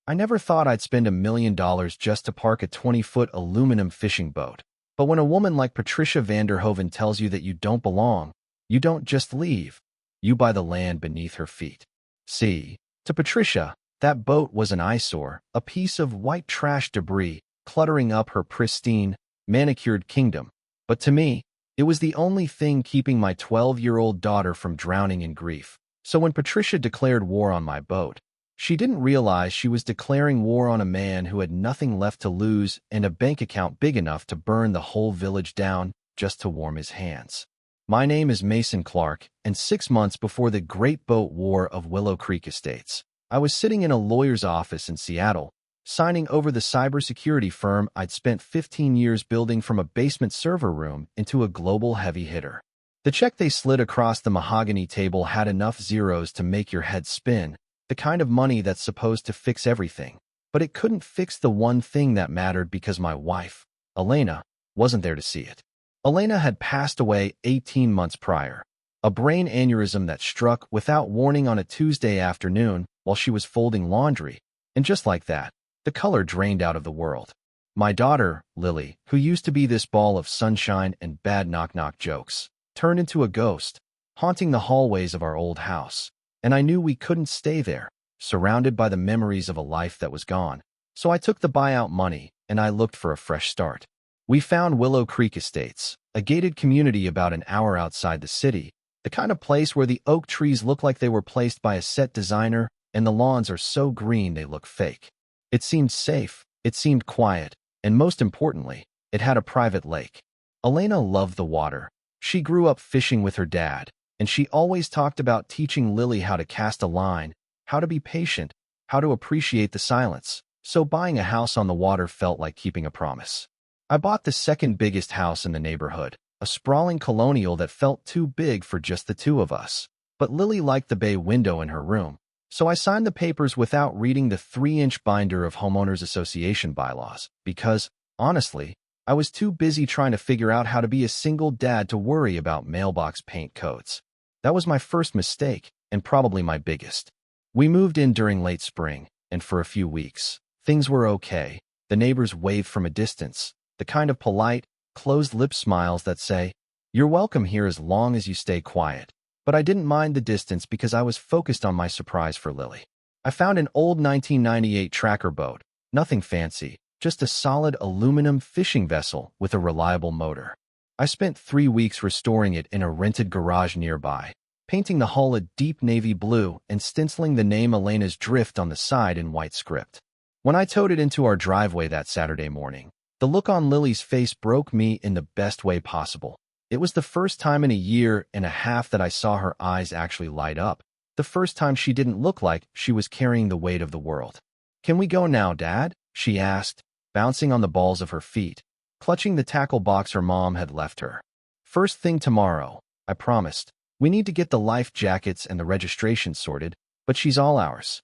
I never thought I'd spend $1 million just to park a 20-foot aluminum fishing boat. But when a woman like Patricia Vanderhoven tells you that you don't belong, you don't just leave. You buy the land beneath her feet. See, to Patricia, that boat was an eyesore, a piece of white trash debris cluttering up her pristine, manicured kingdom. But to me, it was the only thing keeping my 12-year-old daughter from drowning in grief. So when Patricia declared war on my boat, she didn't realize she was declaring war on a man who had nothing left to lose and a bank account big enough to burn the whole village down just to warm his hands. My name is Mason Clark, and 6 months before the Great Boat War of Willow Creek Estates, I was sitting in a lawyer's office in Seattle, signing over the cybersecurity firm I'd spent 15 years building from a basement server room into a global heavy hitter. The check they slid across the mahogany table had enough zeros to make your head spin, the kind of money that's supposed to fix everything. But it couldn't fix the one thing that mattered because my wife, Elena, wasn't there to see it. Elena had passed away 18 months prior, a brain aneurysm that struck without warning on a Tuesday afternoon while she was folding laundry, and just like that, the color drained out of the world. My daughter, Lily, who used to be this ball of sunshine and bad knock-knock jokes, turned into a ghost, haunting the hallways of our old house. And I knew we couldn't stay there, surrounded by the memories of a life that was gone. So I took the buyout money, and I looked for a fresh start. We found Willow Creek Estates, a gated community about an hour outside the city, the kind of place where the oak trees look like they were placed by a set designer, and the lawns are so green they look fake. It seemed safe, it seemed quiet, and most importantly, it had a private lake. Elena loved the water. She grew up fishing with her dad, and she always talked about teaching Lily how to cast a line, how to be patient, how to appreciate the silence. So buying a house on the water felt like keeping a promise. I bought the second biggest house in the neighborhood, a sprawling colonial that felt too big for just the two of us. But Lily liked the bay window in her room, so I signed the papers without reading the 3-inch binder of Homeowners Association bylaws, because, honestly, I was too busy trying to figure out how to be a single dad to worry about mailbox paint codes. That was my first mistake, and probably my biggest. We moved in during late spring, and for a few weeks, things were okay. The neighbors waved from a distance, the kind of polite, closed-lip smiles that say, "You're welcome here as long as you stay quiet." But I didn't mind the distance because I was focused on my surprise for Lily. I found an old 1998 tracker boat, nothing fancy, just a solid aluminum fishing vessel with a reliable motor. I spent 3 weeks restoring it in a rented garage nearby, painting the hull a deep navy blue and stenciling the name Elena's Drift on the side in white script. When I towed it into our driveway that Saturday morning, the look on Lily's face broke me in the best way possible. It was the first time in a year and a half that I saw her eyes actually light up, the first time she didn't look like she was carrying the weight of the world. "Can we go now, Dad?" she asked, bouncing on the balls of her feet, clutching the tackle box her mom had left her. "First thing tomorrow," I promised. "We need to get the life jackets and the registration sorted, but she's all ours."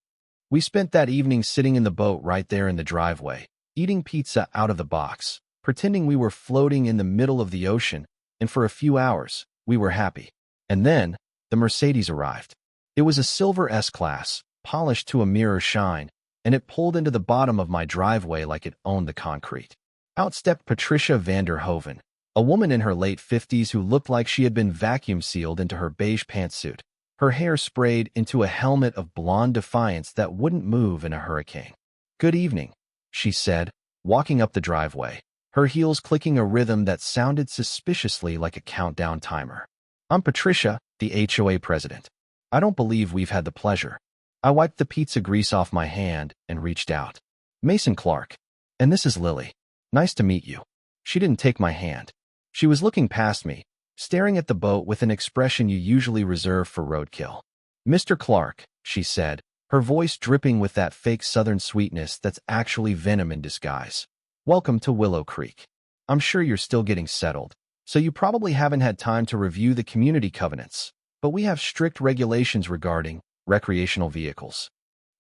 We spent that evening sitting in the boat right there in the driveway, eating pizza out of the box, pretending we were floating in the middle of the ocean, and for a few hours, we were happy. And then, the Mercedes arrived. It was a silver S-Class, polished to a mirror shine, and it pulled into the bottom of my driveway like it owned the concrete. Out stepped Patricia Vanderhoven, a woman in her late 50s who looked like she had been vacuum-sealed into her beige pantsuit, her hair sprayed into a helmet of blonde defiance that wouldn't move in a hurricane. "Good evening," she said, walking up the driveway, her heels clicking a rhythm that sounded suspiciously like a countdown timer. "I'm Patricia, the HOA president. I don't believe we've had the pleasure." I wiped the pizza grease off my hand and reached out. "Mason Clark. And this is Lily. Nice to meet you." She didn't take my hand. She was looking past me, staring at the boat with an expression you usually reserve for roadkill. "Mr. Clark," she said, her voice dripping with that fake southern sweetness that's actually venom in disguise. "Welcome to Willow Creek. I'm sure you're still getting settled, so you probably haven't had time to review the community covenants, but we have strict regulations regarding recreational vehicles."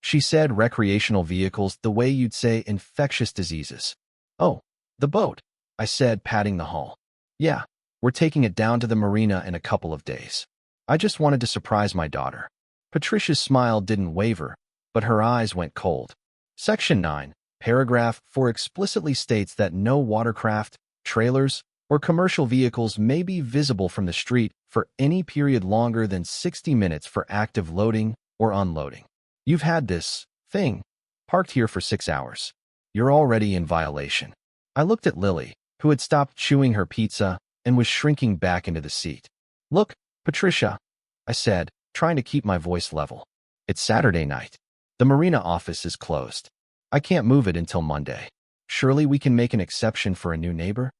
She said recreational vehicles the way you'd say infectious diseases. "Oh, the boat," I said, patting the hull. "Yeah, we're taking it down to the marina in a couple of days. I just wanted to surprise my daughter." Patricia's smile didn't waver, but her eyes went cold. Section 9, paragraph 4 explicitly states that no watercraft, trailers, or commercial vehicles may be visible from the street for any period longer than 60 minutes for active loading or unloading. You've had this thing parked here for 6 hours. You're already in violation. I looked at Lily, who had stopped chewing her pizza and was shrinking back into the seat. Look, Patricia, I said, trying to keep my voice level. It's Saturday night. The marina office is closed. I can't move it until Monday. Surely we can make an exception for a new neighbor?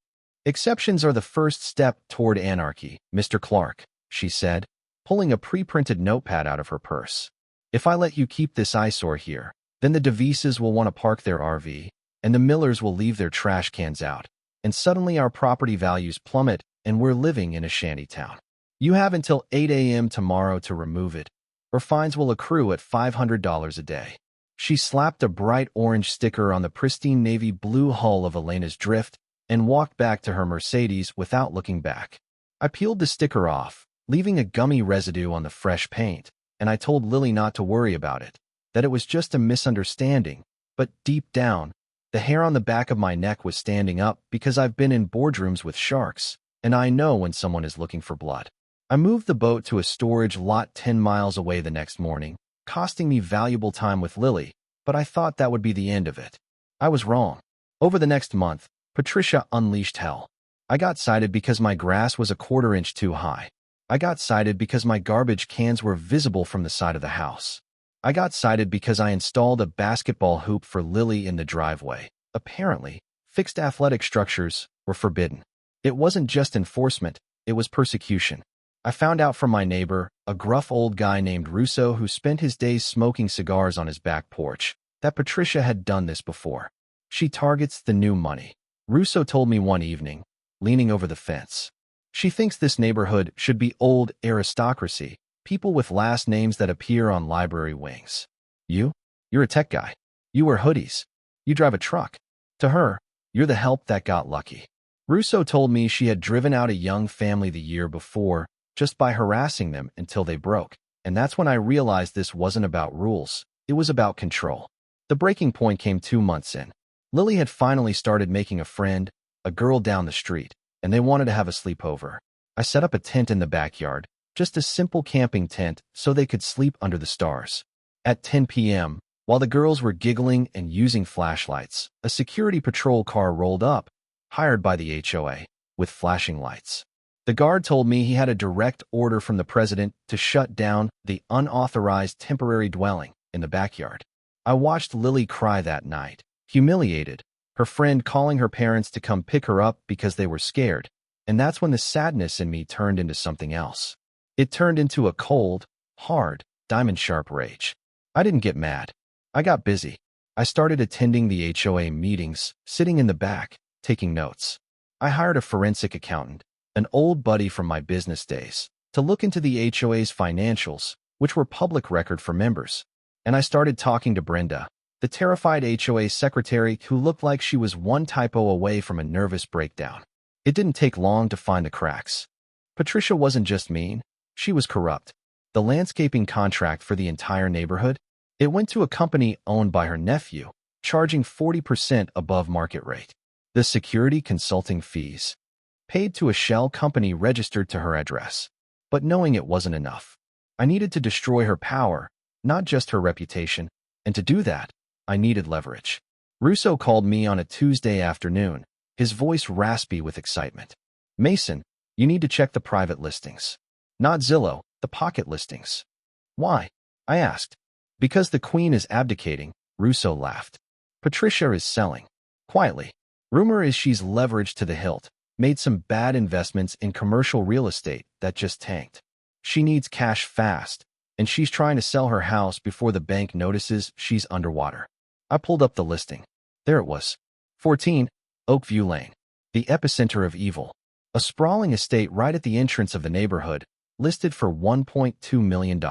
Exceptions are the first step toward anarchy, Mr. Clark, she said, pulling a pre-printed notepad out of her purse. If I let you keep this eyesore here, then the DeVises will want to park their RV, and the Millers will leave their trash cans out, and suddenly our property values plummet and we're living in a shanty town. You have until 8 a.m. tomorrow to remove it, or fines will accrue at $500 a day. She slapped a bright orange sticker on the pristine navy blue hull of Elena's Drift and walked back to her Mercedes without looking back. I peeled the sticker off, leaving a gummy residue on the fresh paint, and I told Lily not to worry about it, that it was just a misunderstanding, but deep down, the hair on the back of my neck was standing up because I've been in boardrooms with sharks, and I know when someone is looking for blood. I moved the boat to a storage lot 10 miles away the next morning, costing me valuable time with Lily, but I thought that would be the end of it. I was wrong. Over the next month, Patricia unleashed hell. I got cited because my grass was a quarter-inch too high. I got cited because my garbage cans were visible from the side of the house. I got cited because I installed a basketball hoop for Lily in the driveway. Apparently, fixed athletic structures were forbidden. It wasn't just enforcement, it was persecution. I found out from my neighbor, a gruff old guy named Russo who spent his days smoking cigars on his back porch, that Patricia had done this before. She targets the new money. Russo told me one evening, leaning over the fence. She thinks this neighborhood should be old aristocracy, people with last names that appear on library wings. You're a tech guy. You wear hoodies. You drive a truck. To her, you're the help that got lucky. Russo told me she had driven out a young family the year before, just by harassing them until they broke, and that's when I realized this wasn't about rules, it was about control. The breaking point came 2 months in. Lily had finally started making a friend, a girl down the street, and they wanted to have a sleepover. I set up a tent in the backyard, just a simple camping tent so they could sleep under the stars. At 10 p.m., while the girls were giggling and using flashlights, a security patrol car rolled up, hired by the HOA, with flashing lights. The guard told me he had a direct order from the president to shut down the unauthorized temporary dwelling in the backyard. I watched Lily cry that night, humiliated, her friend calling her parents to come pick her up because they were scared, and that's when the sadness in me turned into something else. It turned into a cold, hard, diamond-sharp rage. I didn't get mad. I got busy. I started attending the HOA meetings, sitting in the back, taking notes. I hired a forensic accountant, an old buddy from my business days, to look into the HOA's financials, which were public record for members. And I started talking to Brenda, the terrified HOA secretary who looked like she was one typo away from a nervous breakdown. It didn't take long to find the cracks. Patricia wasn't just mean, she was corrupt. The landscaping contract for the entire neighborhood, it went to a company owned by her nephew, charging 40% above market rate. The security consulting fees, paid to a shell company registered to her address. But knowing it wasn't enough, I needed to destroy her power, not just her reputation, and to do that, I needed leverage. Russo called me on a Tuesday afternoon, his voice raspy with excitement. Mason, you need to check the private listings. Not Zillow, the pocket listings. Why? I asked. Because the queen is abdicating, Russo laughed. Patricia is selling. Quietly. Rumor is she's leveraged to the hilt, made some bad investments in commercial real estate that just tanked. She needs cash fast, and she's trying to sell her house before the bank notices she's underwater. I pulled up the listing. There it was. 14, Oakview Lane. The epicenter of evil. A sprawling estate right at the entrance of the neighborhood, listed for $1.2 million.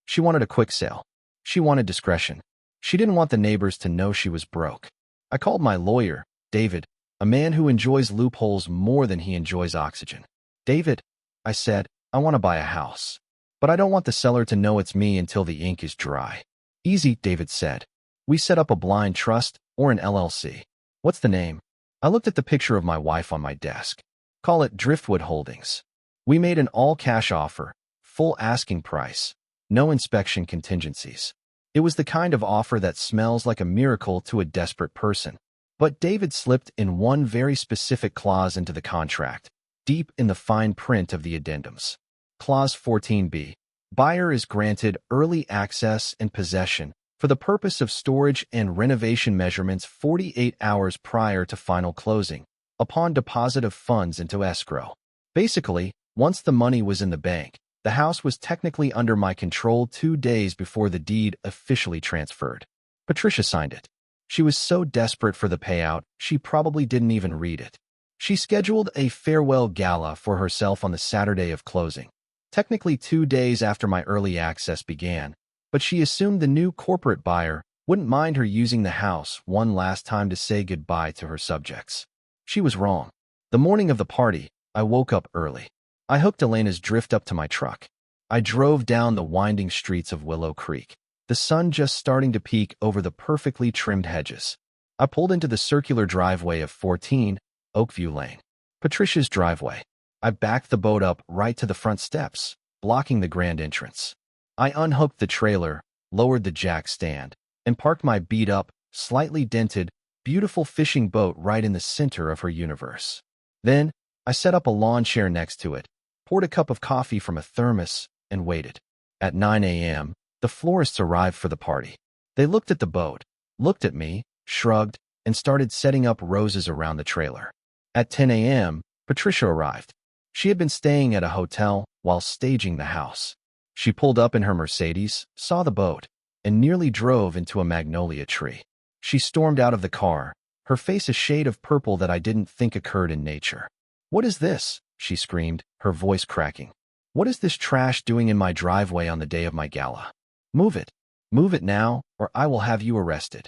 She wanted a quick sale. She wanted discretion. She didn't want the neighbors to know she was broke. I called my lawyer, David, a man who enjoys loopholes more than he enjoys oxygen. David, I said, I want to buy a house. But I don't want the seller to know it's me until the ink is dry. Easy, David said. We set up a blind trust or an LLC. What's the name? I looked at the picture of my wife on my desk. Call it Driftwood Holdings. We made an all-cash offer, full asking price, no inspection contingencies. It was the kind of offer that smells like a miracle to a desperate person. But David slipped in one very specific clause into the contract, deep in the fine print of the addendums. Clause 14b. Buyer is granted early access and possession for the purpose of storage and renovation measurements 48 hours prior to final closing, upon deposit of funds into escrow. Basically, once the money was in the bank, the house was technically under my control 2 days before the deed officially transferred. Patricia signed it. She was so desperate for the payout, she probably didn't even read it. She scheduled a farewell gala for herself on the Saturday of closing, technically 2 days after my early access began, but she assumed the new corporate buyer wouldn't mind her using the house one last time to say goodbye to her subjects. She was wrong. The morning of the party, I woke up early. I hooked Elena's drift up to my truck. I drove down the winding streets of Willow Creek, the sun just starting to peek over the perfectly trimmed hedges. I pulled into the circular driveway of 14 Oakview Lane, Patricia's driveway. I backed the boat up right to the front steps, blocking the grand entrance. I unhooked the trailer, lowered the jack stand, and parked my beat-up, slightly dented, beautiful fishing boat right in the center of her universe. Then, I set up a lawn chair next to it, poured a cup of coffee from a thermos, and waited. At 9 a.m., the florists arrived for the party. They looked at the boat, looked at me, shrugged, and started setting up roses around the trailer. At 10 a.m., Patricia arrived. She had been staying at a hotel while staging the house. She pulled up in her Mercedes, saw the boat, and nearly drove into a magnolia tree. She stormed out of the car, her face a shade of purple that I didn't think occurred in nature. "What is this?" she screamed, her voice cracking. "What is this trash doing in my driveway on the day of my gala? Move it. Move it now, or I will have you arrested."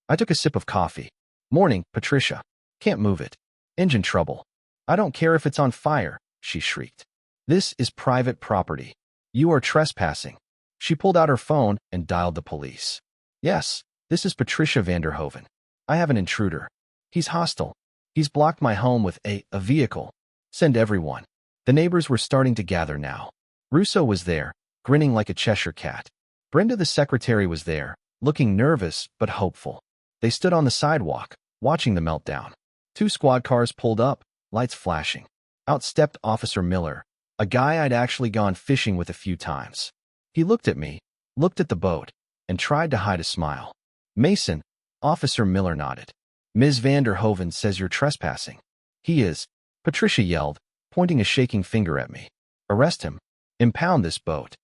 I took a sip of coffee. "Morning, Patricia. Can't move it. Engine trouble." "I don't care if it's on fire," she shrieked. "This is private property. You are trespassing." She pulled out her phone and dialed the police. "Yes, this is Patricia Vanderhoven. I have an intruder. He's hostile. He's blocked my home with a vehicle. Send everyone." The neighbors were starting to gather now. Russo was there, grinning like a Cheshire cat. Brenda the secretary was there, looking nervous but hopeful. They stood on the sidewalk, watching the meltdown. 2 squad cars pulled up, lights flashing. Out stepped Officer Miller, a guy I'd actually gone fishing with a few times. He looked at me, looked at the boat, and tried to hide a smile. "Mason," Officer Miller nodded. "Ms. Vanderhoven says you're trespassing." "He is," Patricia yelled, pointing a shaking finger at me. "Arrest him. Impound this boat."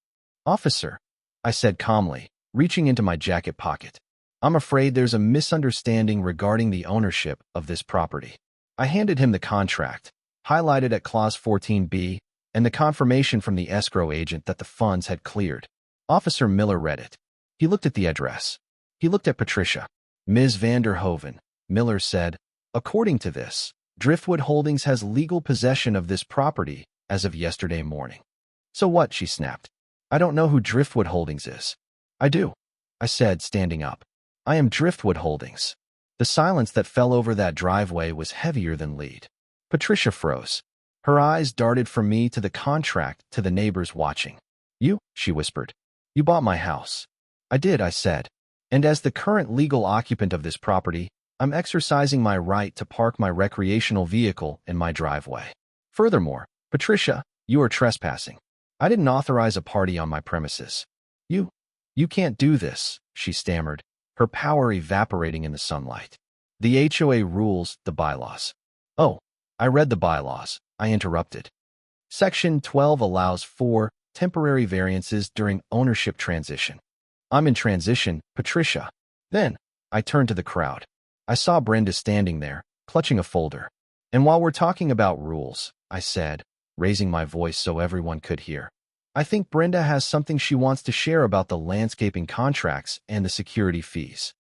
"Officer," I said calmly, reaching into my jacket pocket. "I'm afraid there's a misunderstanding regarding the ownership of this property." I handed him the contract, highlighted at Clause 14b, and the confirmation from the escrow agent that the funds had cleared. Officer Miller read it. He looked at the address. He looked at Patricia. "Ms. Vanderhoven," Miller said, "according to this, Driftwood Holdings has legal possession of this property as of yesterday morning." "So what?" she snapped. "I don't know who Driftwood Holdings is." "I do," I said, standing up. "I am Driftwood Holdings." The silence that fell over that driveway was heavier than lead. Patricia froze. Her eyes darted from me to the contract to the neighbors watching. "You," she whispered. "You bought my house." "I did," I said. "And as the current legal occupant of this property, I'm exercising my right to park my recreational vehicle in my driveway. Furthermore, Patricia, you are trespassing. I didn't authorize a party on my premises." You can't do this," she stammered, her power evaporating in the sunlight. "The HOA rules, the bylaws." "Oh, I read the bylaws," I interrupted. "Section 12 allows for temporary variances during ownership transition." "I'm in transition, Patricia." Then, I turned to the crowd. I saw Brenda standing there, clutching a folder. "And while we're talking about rules," I said, raising my voice so everyone could hear, "I think Brenda has something she wants to share about the landscaping contracts and the security fees."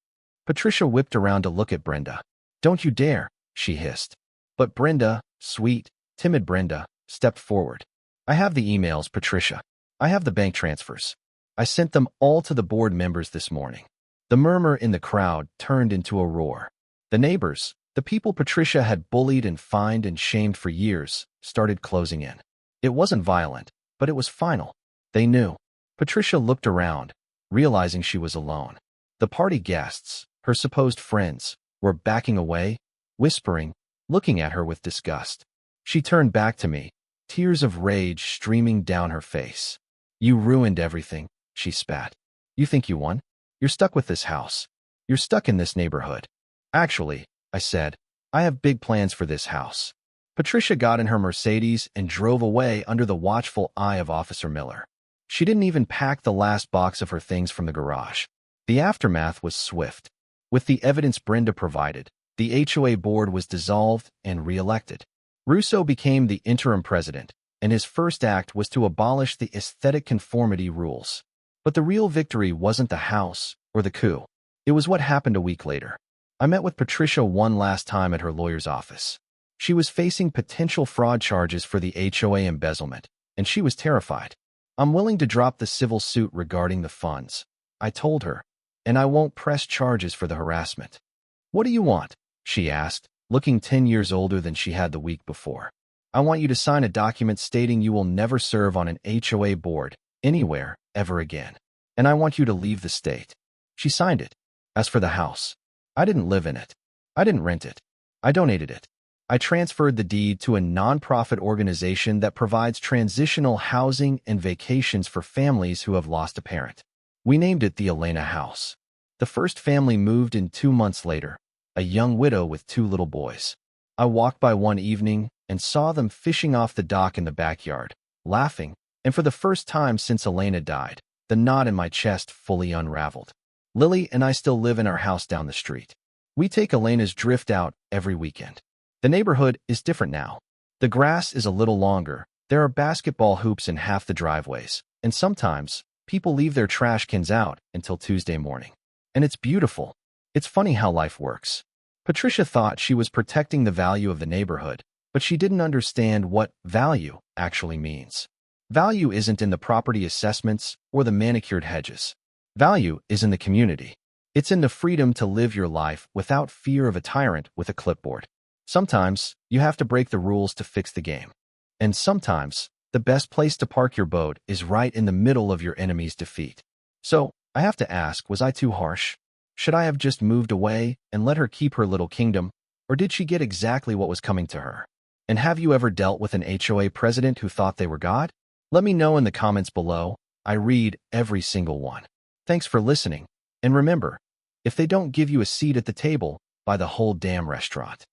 Patricia whipped around to look at Brenda. "Don't you dare," she hissed. But Brenda, sweet, timid Brenda, stepped forward. "I have the emails, Patricia. I have the bank transfers. I sent them all to the board members this morning." The murmur in the crowd turned into a roar. The neighbors, the people Patricia had bullied and fined and shamed for years, started closing in. It wasn't violent, but it was final. They knew. Patricia looked around, realizing she was alone. The party guests, her supposed friends, were backing away, whispering, looking at her with disgust. She turned back to me, tears of rage streaming down her face. "You ruined everything," she spat. "You think you won? You're stuck with this house. You're stuck in this neighborhood." "Actually," I said, "I have big plans for this house." Patricia got in her Mercedes and drove away under the watchful eye of Officer Miller. She didn't even pack the last box of her things from the garage. The aftermath was swift. With the evidence Brenda provided, the HOA board was dissolved and re-elected. Russo became the interim president, and his first act was to abolish the aesthetic conformity rules. But the real victory wasn't the house or the coup. It was what happened a week later. I met with Patricia one last time at her lawyer's office. She was facing potential fraud charges for the HOA embezzlement, and she was terrified. "I'm willing to drop the civil suit regarding the funds," I told her, "and I won't press charges for the harassment." "What do you want?" she asked, looking 10 years older than she had the week before. "I want you to sign a document stating you will never serve on an HOA board, anywhere, ever again. And I want you to leave the state." She signed it. As for the house, I didn't live in it. I didn't rent it. I donated it. I transferred the deed to a nonprofit organization that provides transitional housing and vacations for families who have lost a parent. We named it the Elena House. The first family moved in 2 months later, a young widow with 2 little boys. I walked by one evening and saw them fishing off the dock in the backyard, laughing, and for the first time since Elena died, the knot in my chest fully unraveled. Lily and I still live in our house down the street. We take Elena's drift out every weekend. The neighborhood is different now. The grass is a little longer, there are basketball hoops in half the driveways, and sometimes, people leave their trash cans out until Tuesday morning. And it's beautiful. It's funny how life works. Patricia thought she was protecting the value of the neighborhood, but she didn't understand what value actually means. Value isn't in the property assessments or the manicured hedges. Value is in the community. It's in the freedom to live your life without fear of a tyrant with a clipboard. Sometimes, you have to break the rules to fix the game. And sometimes, the best place to park your boat is right in the middle of your enemy's defeat. So, I have to ask, was I too harsh? Should I have just moved away and let her keep her little kingdom, or did she get exactly what was coming to her? And have you ever dealt with an HOA president who thought they were God? Let me know in the comments below. I read every single one. Thanks for listening. And remember, if they don't give you a seat at the table, buy the whole damn restaurant.